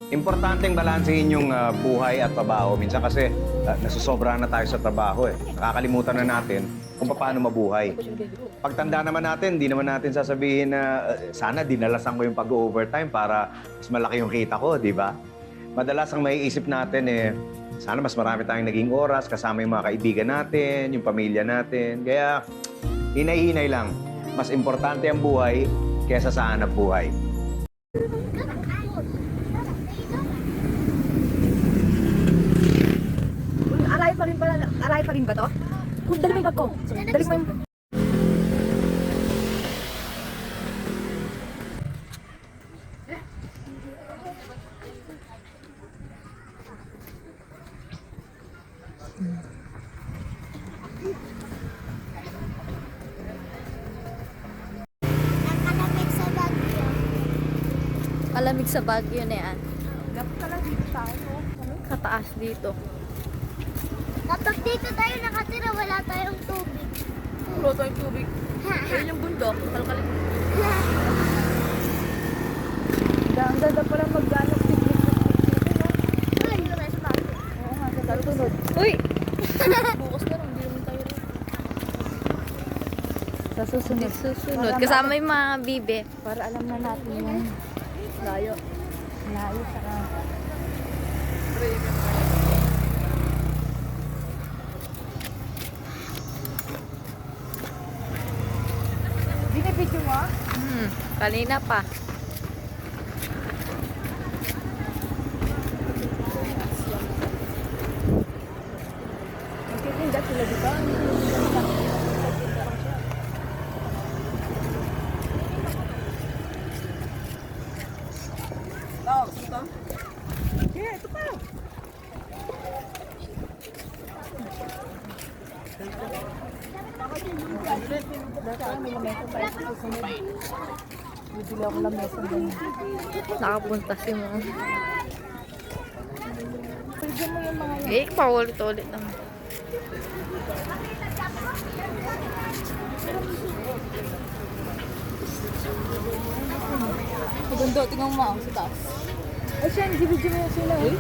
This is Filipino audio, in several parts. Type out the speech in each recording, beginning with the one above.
Importanteng balansehin yung buhay at trabaho. Minsan kasi nasusobrahan na tayo sa trabaho eh. Nakakalimutan na natin kung paano mabuhay. Pagtanda naman natin, di naman natin sasabihin na sana dinalasan ko yung pag-overtime para mas malaki yung kita ko, di ba? Madalas ang maiisip natin eh, sana mas marami tayong naging oras kasama yung mga kaibigan natin, yung pamilya natin. Kaya hinay-hinay lang. Mas importante ang buhay kesa sa hanap buhay. Aray pa rin ba to? Kung dali mo yung bag ko. Dali mo yung... Malamig sa Baguio na yan. Dapat pala dito tayo. Kataas dito. Kapag dito tayo nakatira, wala tayong tubig. Puro tayong tubig. Ayun yung bundok. Kalkalin. Ang ganda pala mag-ganap picnic. Ay, wala sa bago. Oo nga, sa sunod. Uy! Bukas na lang. Hindi naman tayo rin. Sa susunod. Susunod. Kasama yung mga bibe. Para alam na natin yung layo. Layo saka... Binibidyo mo? Kanina pa. Magtitinda sila dito. Yeah, ito pa. Dati may lamesa tayo sa susunod. Bibili ako lamesa din. Nakapunta si mo. Pwede mo yung mga yan. Eh, paulit-ulit naman. Maganda, tingnan mo sa taas. Ay, siya, hindi-video mo yung sila eh.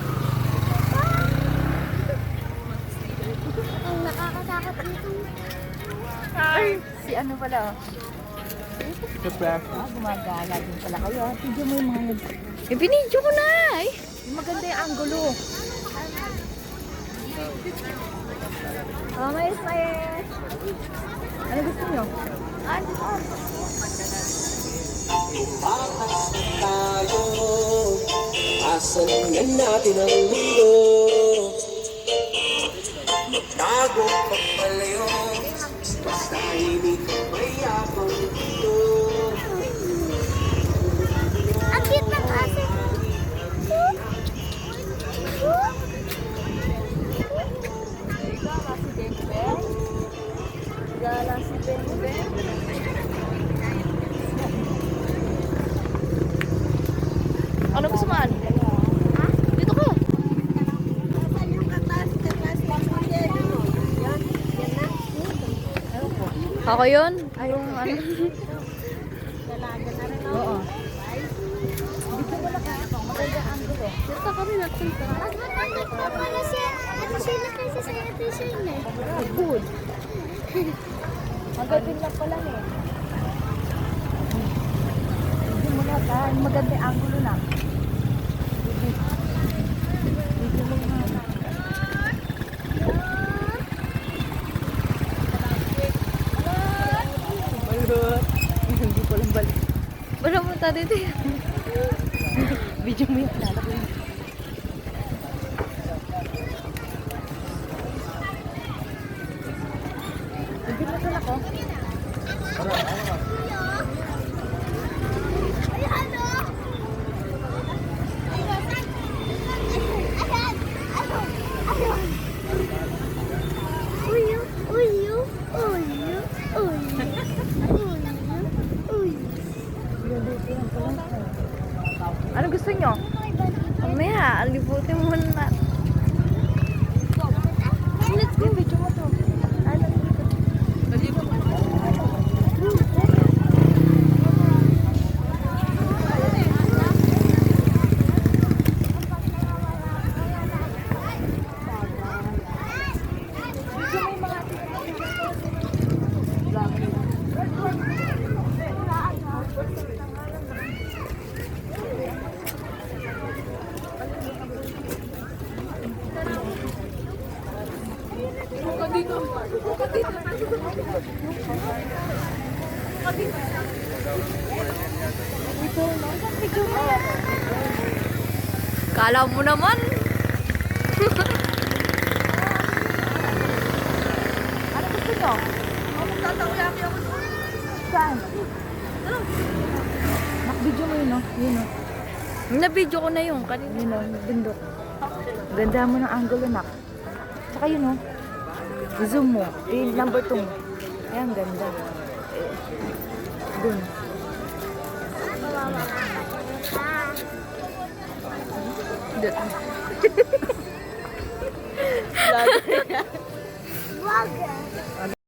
Ang nakakatakot dito. Ay, si ano pala oh. Gumagala din pala kayo. Video mo yung mga yun. Eh, binidyo ko na eh. Yung maganda yung angulo. Oh, may smile. Ano gusto nyo? Tayo, asan na natin ang mundo? Magtago pagpalayo, basta hindi ka mayabang dito. Ang cute ng aso. Gala si Benben. Ano gusto mo? Dito ka. Ako yun? Yung ano? Oo. Dito mo na kaya ako. Maganda ang angulo. Dito kami nagpunta. Mas matanda pa pala siya. Ito sila kasi sa episode eh. Good. Maganda lang pala eh. Dito mo na kaya. Maganda yung angulo na. Dito mo na. Balot. Hindi ko lang balik. Wala mo tayo dito. Video mo yung alala ko yun. Hindi mo ito ako. Ay, ano? Ayan! Ayan! Uyo! Uyo! Uyo! Uyo! Uyo! Ano gusto nyo? Mamaya, alibutin mo na. Let's go. Video mo to. Kala mo naman. Ano gusto nyo? Magtatakoyaki ako. Saan? Nakbidyo mo yun, no? Yun, no? Na-video ko na yung kanina. Yun, no? Bundok. Ganda mo ng angle, nak. Tsaka yun, no? Zoom mo. Yung number 2 mo. Ayan, ganda. Dun. Wag.